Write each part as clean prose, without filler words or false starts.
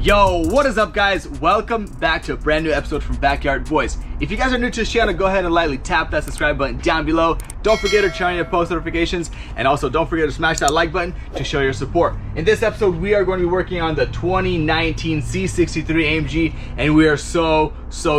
Yo, what is up guys? Welcome back to a brand new episode from Backyard Boys. If you guys are new to this channel, go ahead and lightly tap that subscribe button down below. Don't forget to turn on your post notifications, and also don't forget to smash that like button to show your support. In this episode, we are going to be working on the 2019 C63AMG, and we are so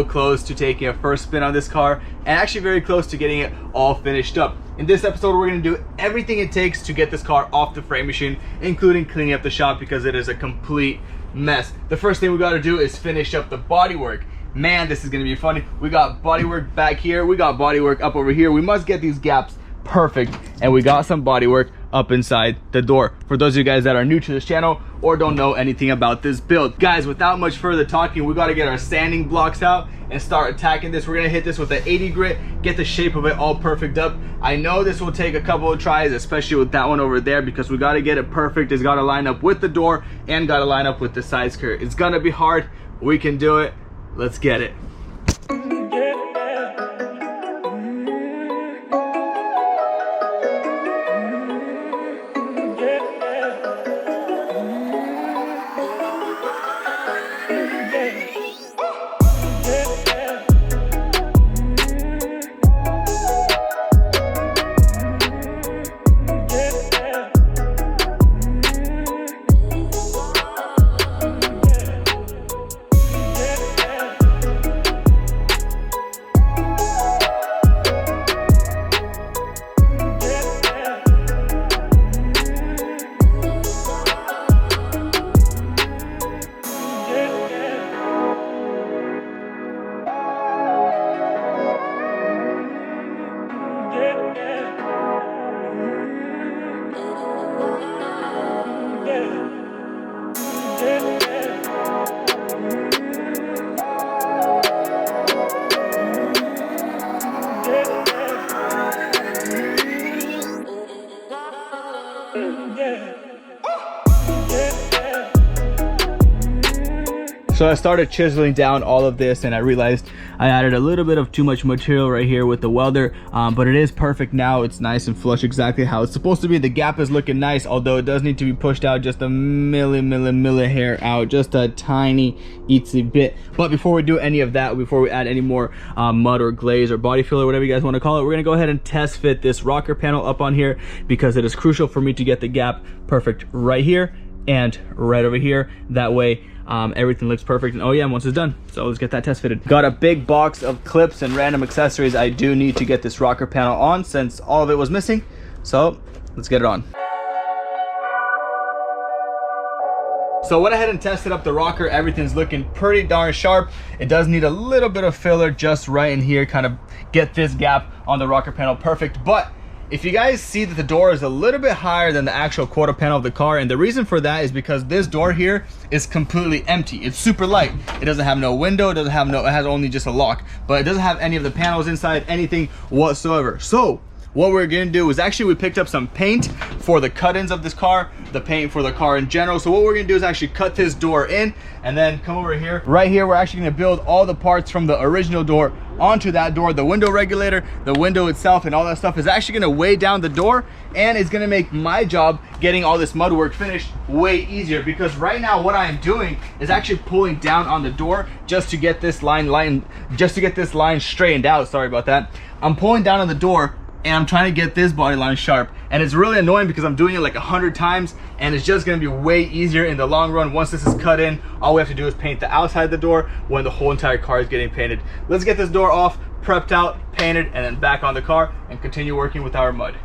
close to taking a first spin on this car, and actually very close to getting it all finished up. In this episode, we're going to do everything it takes to get this car off the frame machine, including cleaning up the shop because it is a complete mess. The first thing we got to do is finish up the bodywork. Man, this is going to be funny. We got bodywork back here, we got bodywork up over here. We must get these gaps perfect, and we got some bodywork up inside the door. For those of you guys that are new to this channel or don't know anything about this build, guys, without much further talking, we got to get our sanding blocks out and start attacking this. We're gonna hit this with an 80 grit, get the shape of it all perfect up. I know this will take a couple of tries, especially with that one over there, because we got to get it perfect. It's got to line up with the door and got to line up with the side skirt. It's gonna be hard. We can do it. Let's get it. So I started chiseling down all of this, and I realized I added a little bit of too much material right here with the welder, but it is perfect now. It's nice and flush, exactly how it's supposed to be. The gap is looking nice, although it does need to be pushed out just a milli hair out, just a tiny itsy bit. But before we do any of that, before we add any more mud or glaze or body filler, whatever you guys want to call it, we're gonna go ahead and test fit this rocker panel up on here, because it is crucial for me to get the gap perfect right here and right over here. That way everything looks perfect and OEM once it's done. So let's get that test fitted. Got a big box of clips and random accessories I do need to get this rocker panel on, since all of it was missing. So let's get it on. So I went ahead and tested up the rocker. Everything's looking pretty darn sharp. It does need a little bit of filler just right in here, kind of get this gap on the rocker panel perfect. But if you guys see that the door is a little bit higher than the actual quarter panel of the car, and the reason for that is because this door here is completely empty. It's super light. It doesn't have no window, it has only just a lock, but it doesn't have any of the panels inside, anything whatsoever. So what we're gonna do is, actually we picked up some paint for the cut-ins of this car, the paint for the car in general. So what we're gonna do is actually cut this door in, and then come over here. Right here, we're actually gonna build all the parts from the original door onto that door. The window regulator, the window itself, and all that stuff is actually gonna weigh down the door, and it's gonna make my job getting all this mud work finished way easier, because right now what I am doing is actually pulling down on the door just to get this line straightened out. Sorry about that. I'm pulling down on the door, and I'm trying to get this body line sharp, and it's really annoying because I'm doing it like 100 times, and it's just going to be way easier in the long run. Once this is cut in, all we have to do is paint the outside of the door when the whole entire car is getting painted. Let's get this door off, prepped out, painted, and then back on the car and continue working with our mud.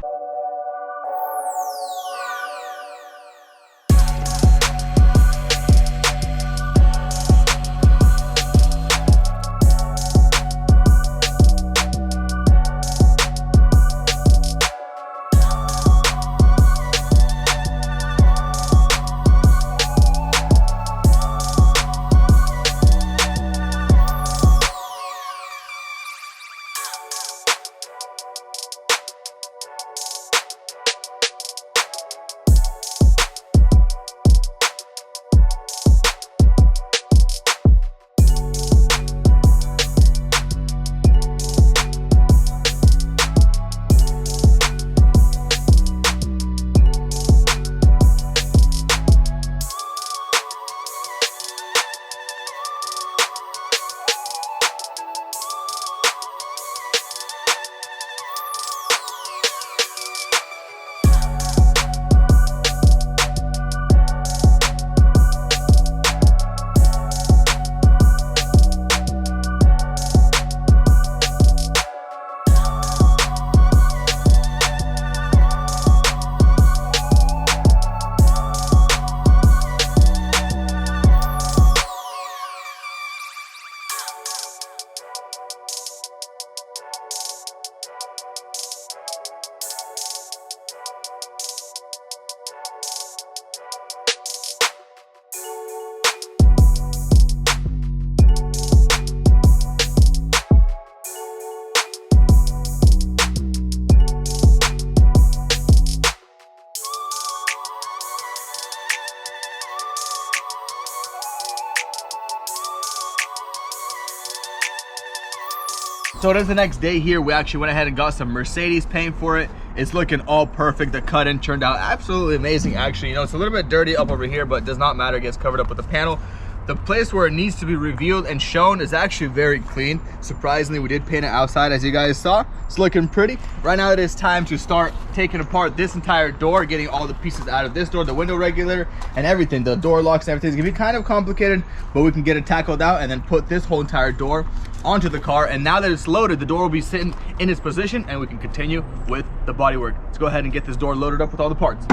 So it is the next day here. We actually went ahead and got some Mercedes paint for it. It's looking all perfect. The cut-in turned out absolutely amazing, actually. You know, it's a little bit dirty up over here, but it does not matter. It gets covered up with the panel. The place where it needs to be revealed and shown is actually very clean. Surprisingly, we did paint it outside, as you guys saw. It's looking pretty. Right now, it is time to start taking apart this entire door, getting all the pieces out of this door, the window regulator, and everything. The door locks and everything is gonna be kind of complicated, but we can get it tackled out and then put this whole entire door onto the car. And now that it's loaded, the door will be sitting in its position and we can continue with the bodywork. Let's go ahead and get this door loaded up with all the parts.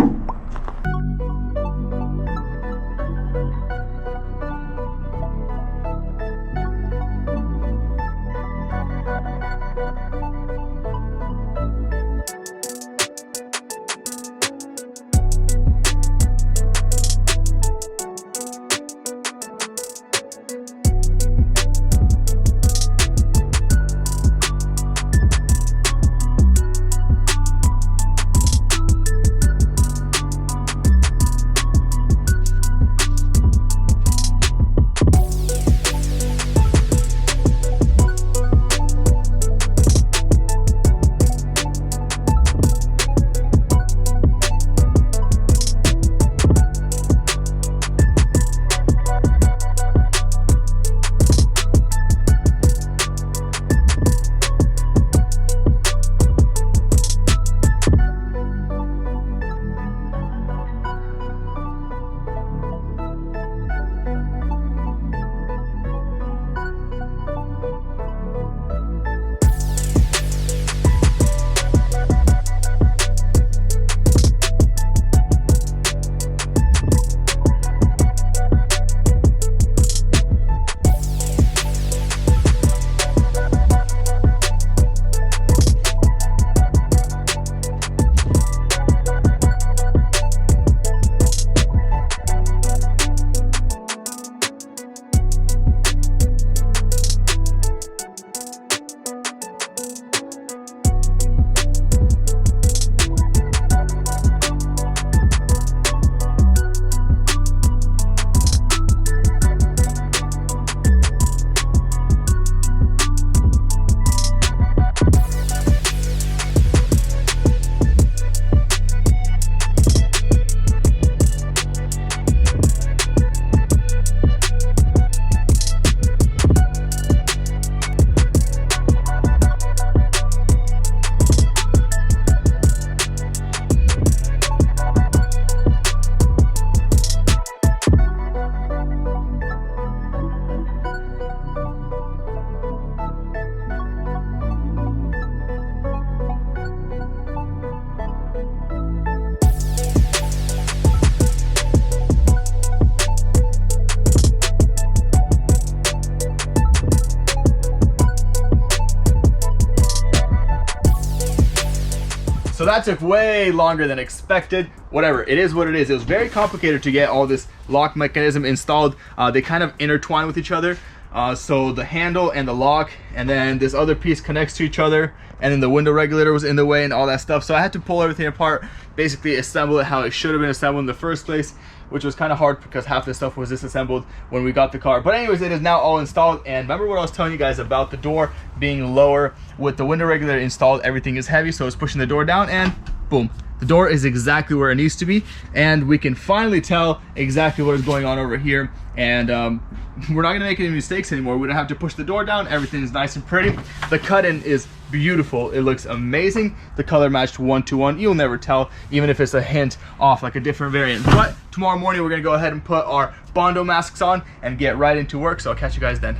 So that took way longer than expected. Whatever, it is what it is. It was very complicated to get all this lock mechanism installed. They kind of intertwine with each other. So the handle and the lock, and then this other piece connects to each other, and then the window regulator was in the way and all that stuff. So I had to pull everything apart, basically assemble it how it should have been assembled in the first place, which was kind of hard because half the stuff was disassembled when we got the car. But anyways, it is now all installed. And remember what I was telling you guys about the door being lower? With the window regulator installed, everything is heavy, so it's pushing the door down, and boom, the door is exactly where it needs to be. And we can finally tell exactly what is going on over here. And we're not gonna make any mistakes anymore. We don't have to push the door down. Everything is nice and pretty. The cut-in is beautiful. It looks amazing. The color matched 1-to-1. You'll never tell, even if it's a hint off, like a different variant. But tomorrow morning, we're gonna go ahead and put our Bondo masks on and get right into work. So I'll catch you guys then.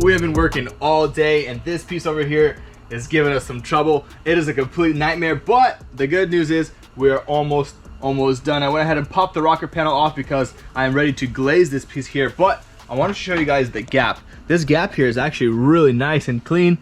We have been working all day, and this piece over here is giving us some trouble. It is a complete nightmare, but the good news is we are almost done. I went ahead and popped the rocker panel off because I am ready to glaze this piece here, but I want to show you guys the gap. This gap here is actually really nice and clean.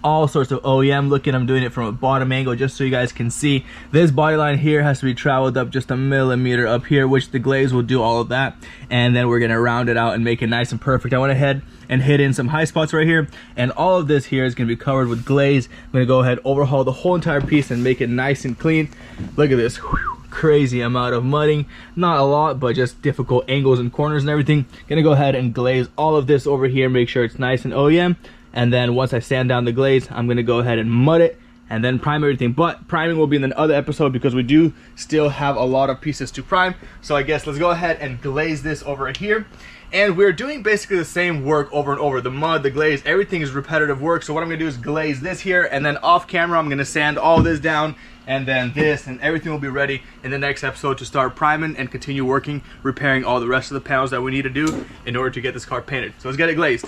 All sorts of OEM looking. I'm doing it from a bottom angle just so you guys can see. This body line here has to be traveled up just a millimeter up here, which the glaze will do all of that, and then we're gonna round it out and make it nice and perfect. I went ahead and hit in some high spots right here, and all of this here is gonna be covered with glaze. I'm gonna go ahead, overhaul the whole entire piece and make it nice and clean. Look at this. Whew, crazy amount of mudding. Not a lot, but just difficult angles and corners and everything. Gonna go ahead and glaze all of this over here, make sure it's nice and OEM. And then once I sand down the glaze, I'm gonna go ahead and mud it and then prime everything. But priming will be in another episode because we do still have a lot of pieces to prime. So I guess let's go ahead and glaze this over here. And we're doing basically the same work over and over. The mud, the glaze, everything is repetitive work. So what I'm gonna do is glaze this here, and then off camera, I'm gonna sand all this down, and then this, and everything will be ready in the next episode to start priming and continue working, repairing all the rest of the panels that we need to do in order to get this car painted. So let's get it glazed.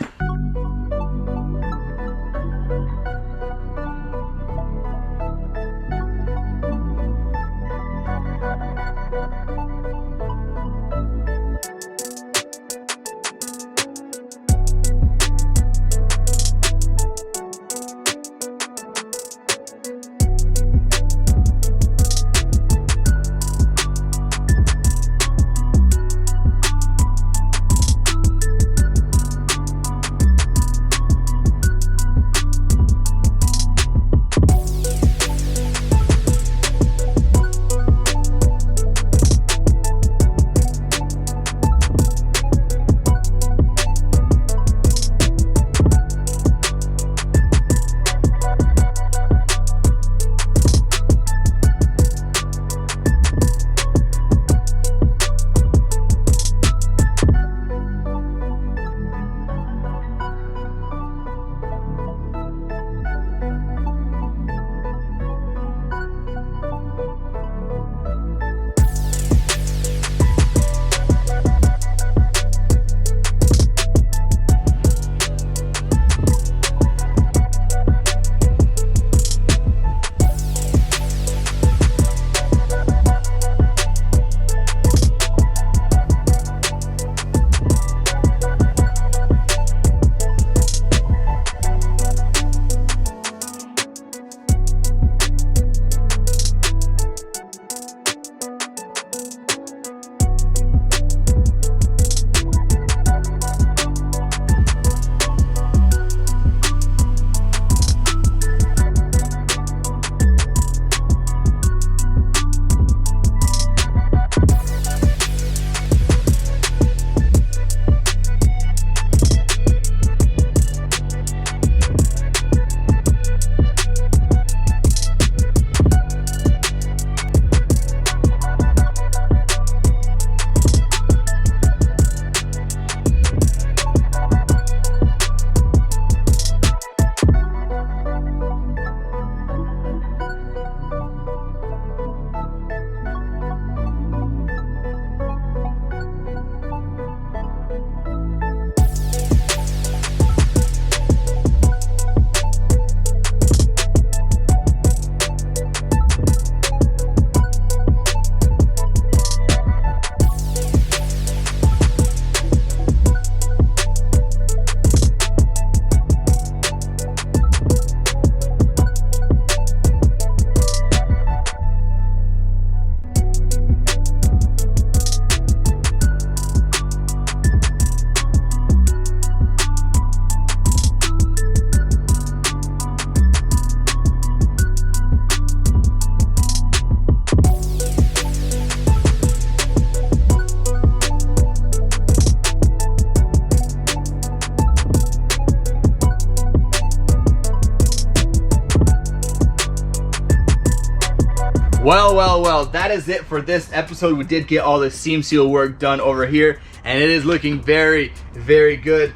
Well, that is it for this episode. We did get all the seam seal work done over here, and it is looking very, very good.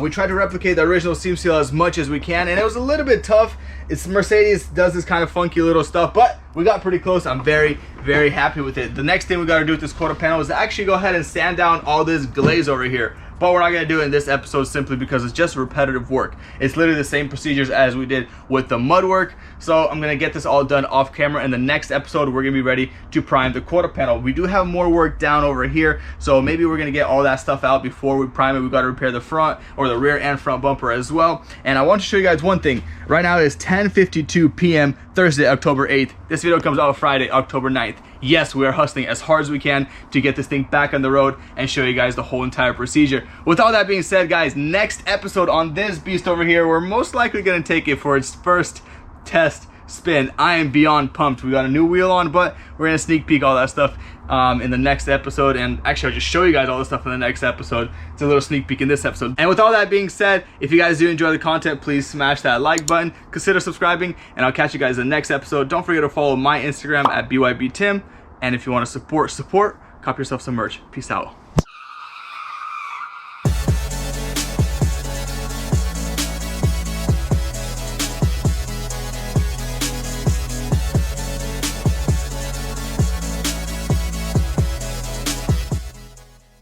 We tried to replicate the original seam seal as much as we can, and it was a little bit tough. It's Mercedes does this kind of funky little stuff, but we got pretty close. I'm very, very happy with it. The next thing we got to do with this quarter panel is to actually go ahead and sand down all this glaze over here. But we're not going to do it in this episode simply because it's just repetitive work. It's literally the same procedures as we did with the mud work. So I'm going to get this all done off camera. In the next episode, we're going to be ready to prime the quarter panel. We do have more work down over here, so maybe we're going to get all that stuff out before we prime it. We've got to repair the front or the rear and front bumper as well. And I want to show you guys one thing. Right now it is 10:52 p.m. Thursday, October 8th. This video comes out Friday, October 9th. Yes, we are hustling as hard as we can to get this thing back on the road and show you guys the whole entire procedure. With all that being said, guys, next episode on this beast over here, we're most likely going to take it for its first test spin. I am beyond pumped. We got a new wheel on, but we're going to sneak peek all that stuff in the next episode. And actually, I'll just show you guys all the stuff in the next episode. It's a little sneak peek in this episode. And with all that being said, if you guys do enjoy the content, please smash that like button, consider subscribing, and I'll catch you guys in the next episode. Don't forget to follow my Instagram at BYBTim. And if you want to support, cop yourself some merch. Peace out.